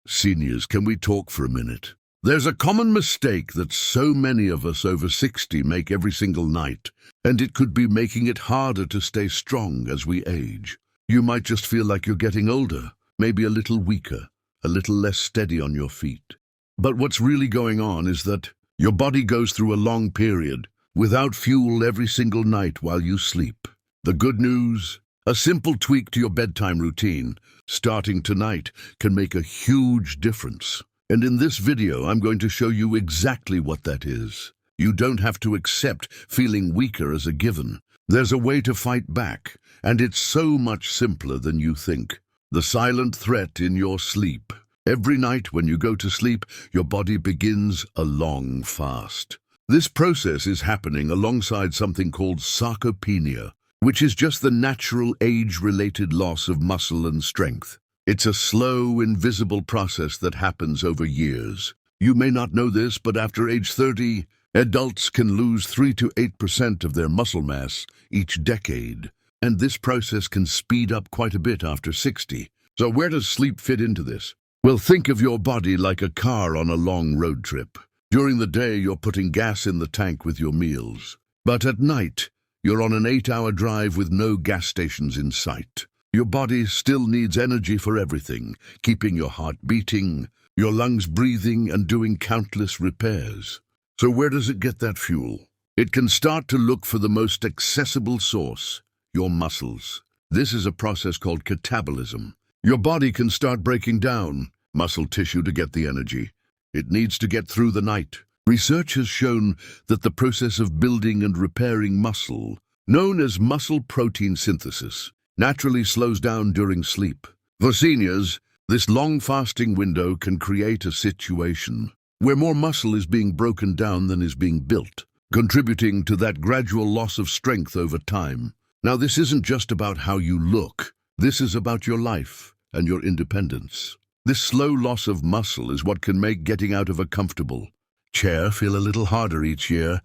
Seniors, can we talk for a minute? There's a common mistake that so many of us over 60 make every single night, and it could be making it harder to stay strong as we age. You might just feel like you're getting older, maybe a little weaker, a little less steady on your feet. But what's really going on is that your body goes through a long period without fuel every single night while you sleep. The good news? A simple tweak to your bedtime routine, starting tonight, can make a huge difference. And in this video, I'm going to show you exactly what that is. You don't have to accept feeling weaker as a given. There's a way to fight back, and it's so much simpler than you think. The silent threat in your sleep. Every night when you go to sleep, your body begins a long fast. This process is happening alongside something called sarcopenia, which is just the natural age-related loss of muscle and strength. It's a slow, invisible process that happens over years. You may not know this, but after age 30, adults can lose 3 to 8% of their muscle mass each decade. And this process can speed up quite a bit after 60. So where does sleep fit into this? Well, think of your body like a car on a long road trip. During the day, you're putting gas in the tank with your meals. But at night, you're on an 8-hour drive with no gas stations in sight. Your body still needs energy for everything, keeping your heart beating, your lungs breathing, and doing countless repairs. So where does it get that fuel? It can start to look for the most accessible source, your muscles. This is a process called catabolism. Your body can start breaking down muscle tissue to get the energy it needs to get through the night. Research has shown that the process of building and repairing muscle, known as muscle protein synthesis, naturally slows down during sleep. For seniors, this long fasting window can create a situation where more muscle is being broken down than is being built, contributing to that gradual loss of strength over time. Now, this isn't just about how you look. This is about your life and your independence. This slow loss of muscle is what can make getting out of a comfortable chair feel a little harder each year.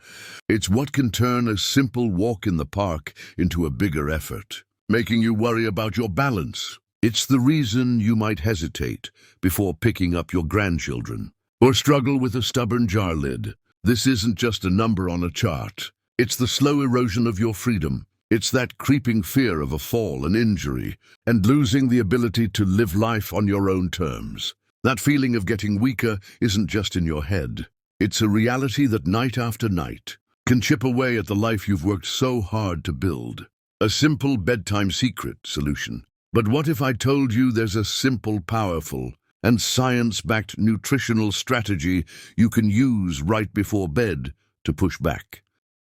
It's what can turn a simple walk in the park into a bigger effort, making you worry about your balance. It's the reason you might hesitate before picking up your grandchildren, or struggle with a stubborn jar lid. This isn't just a number on a chart. It's the slow erosion of your freedom. It's that creeping fear of a fall, an injury, and losing the ability to live life on your own terms. That feeling of getting weaker isn't just in your head. It's a reality that night after night can chip away at the life you've worked so hard to build. A simple bedtime secret solution. But what if I told you there's a simple, powerful, and science-backed nutritional strategy you can use right before bed to push back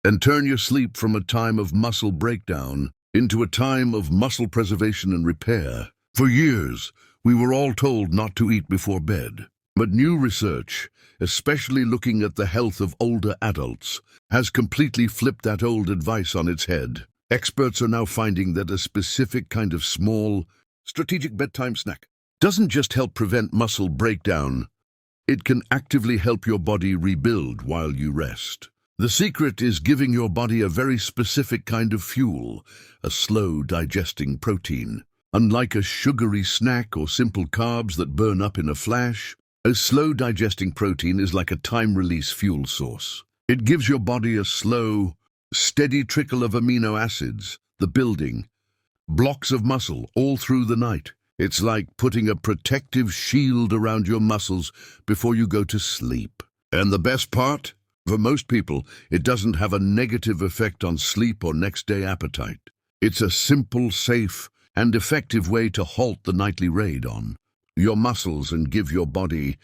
and turn your sleep from a time of muscle breakdown into a time of muscle preservation and repair? For years, we were all told not to eat before bed. But new research, especially looking at the health of older adults, has completely flipped that old advice on its head. Experts are now finding that a specific kind of small, strategic bedtime snack doesn't just help prevent muscle breakdown, it can actively help your body rebuild while you rest. The secret is giving your body a very specific kind of fuel, a slow digesting protein. Unlike a sugary snack or simple carbs that burn up in a flash, a slow digesting protein is like a time-release fuel source. It gives your body a slow, steady trickle of amino acids, the building blocks of muscle all through the night. It's like putting a protective shield around your muscles before you go to sleep. And the best part? For most people, it doesn't have a negative effect on sleep or next-day appetite. It's a simple, safe, and effective way to halt the nightly raid on your muscles and give your body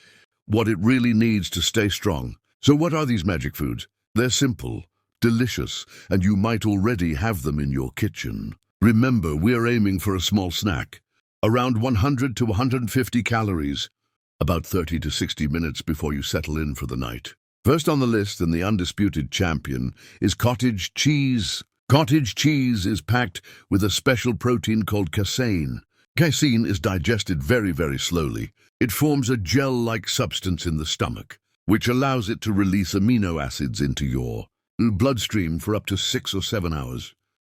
what it really needs to stay strong. So what are these magic foods? They're simple, delicious, and you might already have them in your kitchen. Remember, we're aiming for a small snack, around 100 to 150 calories, about 30 to 60 minutes before you settle in for the night. First on the list, and the undisputed champion, is cottage cheese. Cottage cheese is packed with a special protein called casein. Casein is digested very, very slowly. It forms a gel-like substance in the stomach, which allows it to release amino acids into your bloodstream for up to 6 or 7 hours,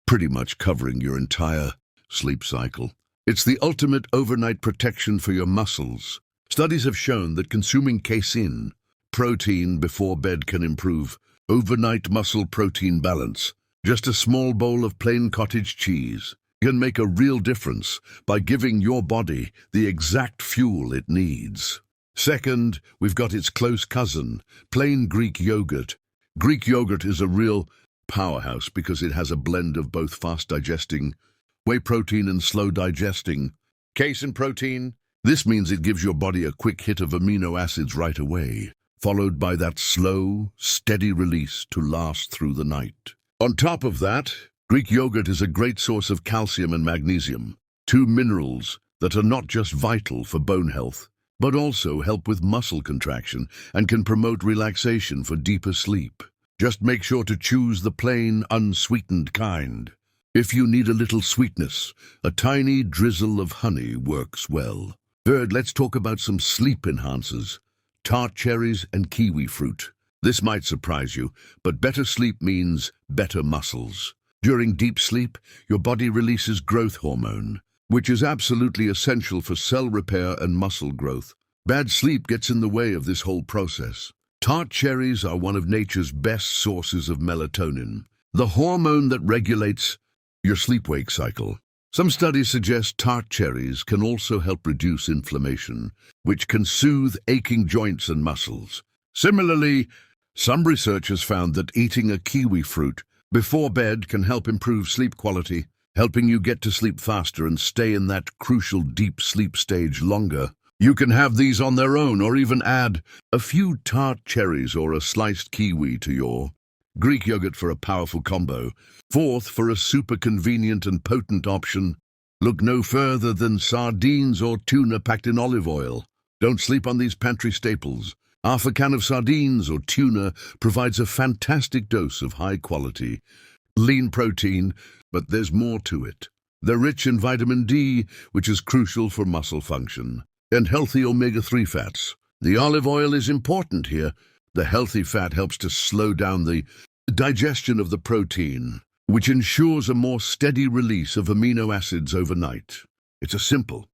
pretty much covering your entire sleep cycle. It's the ultimate overnight protection for your muscles. Studies have shown that consuming casein, protein, before bed can improve overnight muscle protein balance. Just a small bowl of plain cottage cheese can make a real difference by giving your body the exact fuel it needs. Second, we've got its close cousin, plain Greek yogurt. Greek yogurt is a real powerhouse because it has a blend of both fast-digesting whey protein and slow-digesting casein protein. This means it gives your body a quick hit of amino acids right away, followed by that slow, steady release to last through the night. On top of that, Greek yogurt is a great source of calcium and magnesium, two minerals that are not just vital for bone health, but also help with muscle contraction and can promote relaxation for deeper sleep. Just make sure to choose the plain, unsweetened kind. If you need a little sweetness, a tiny drizzle of honey works well. Third, let's talk about some sleep enhancers: tart cherries and kiwi fruit. This might surprise you, but better sleep means better muscles. During deep sleep, your body releases growth hormone, which is absolutely essential for cell repair and muscle growth. Bad sleep gets in the way of this whole process. Tart cherries are one of nature's best sources of melatonin, the hormone that regulates your sleep-wake cycle. Some studies suggest tart cherries can also help reduce inflammation, which can soothe aching joints and muscles. Similarly, some research has found that eating a kiwi fruit before bed can help improve sleep quality, helping you get to sleep faster and stay in that crucial deep sleep stage longer. You can have these on their own or even add a few tart cherries or a sliced kiwi to your Greek yogurt for a powerful combo. Fourth, for a super convenient and potent option, look no further than sardines or tuna packed in olive oil. Don't sleep on these pantry staples. Half a can of sardines or tuna provides a fantastic dose of high-quality, lean protein, but there's more to it. They're rich in vitamin D, which is crucial for muscle function, and healthy omega-3 fats. The olive oil is important here. The healthy fat helps to slow down the digestion of the protein, which ensures a more steady release of amino acids overnight. It's a simple,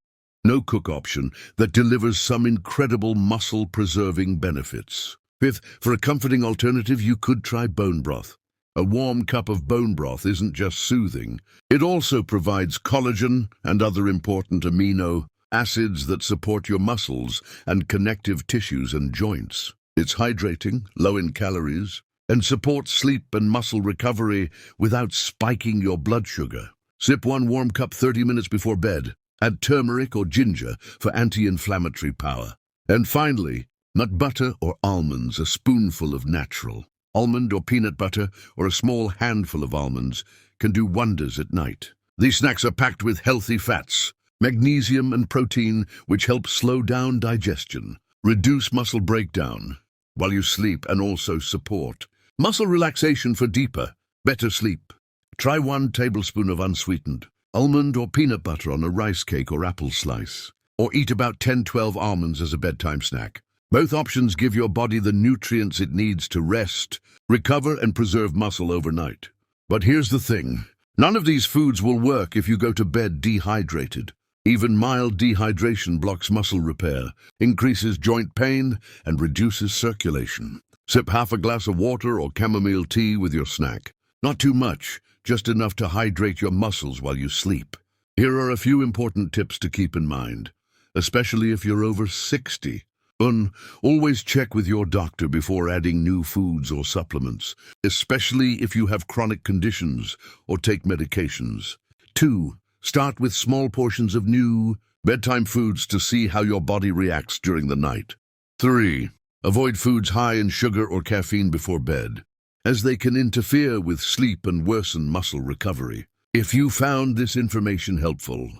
no-cook option that delivers some incredible muscle-preserving benefits. Fifth, for a comforting alternative, you could try bone broth. A warm cup of bone broth isn't just soothing. It also provides collagen and other important amino acids that support your muscles and connective tissues and joints. It's hydrating, low in calories, and supports sleep and muscle recovery without spiking your blood sugar. Sip one warm cup 30 minutes before bed. Add turmeric or ginger for anti-inflammatory power. And finally, nut butter or almonds, a spoonful of natural. Almond or peanut butter or a small handful of almonds can do wonders at night. These snacks are packed with healthy fats, magnesium and protein, which help slow down digestion, reduce muscle breakdown while you sleep, and also support muscle relaxation for deeper, better sleep. Try 1 tablespoon of unsweetened almond or peanut butter on a rice cake or apple slice, or eat about 10-12 almonds as a bedtime snack. Both options give your body the nutrients it needs to rest, recover, and preserve muscle overnight. But here's the thing. None of these foods will work if you go to bed dehydrated. Even mild dehydration blocks muscle repair, increases joint pain, and reduces circulation. Sip half a glass of water or chamomile tea with your snack. Not too much, just enough to hydrate your muscles while you sleep. Here are a few important tips to keep in mind, especially if you're over 60. 1. Always check with your doctor before adding new foods or supplements, especially if you have chronic conditions or take medications. 2. Start with small portions of new bedtime foods to see how your body reacts during the night. 3. Avoid foods high in sugar or caffeine before bed, as they can interfere with sleep and worsen muscle recovery. If you found this information helpful,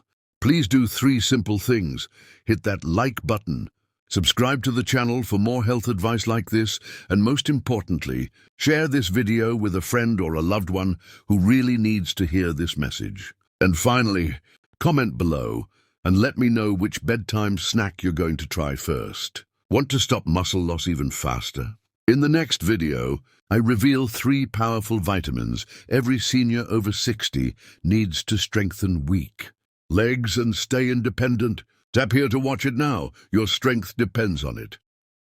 please do 3 simple things. Hit that like button, subscribe to the channel for more health advice like this, and most importantly, share this video with a friend or a loved one who really needs to hear this message. And finally, comment below and let me know which bedtime snack you're going to try first. Want to stop muscle loss even faster? In the next video, I reveal 3 powerful vitamins every senior over 60 needs to strengthen weak legs and stay independent. Tap here to watch it now. Your strength depends on it.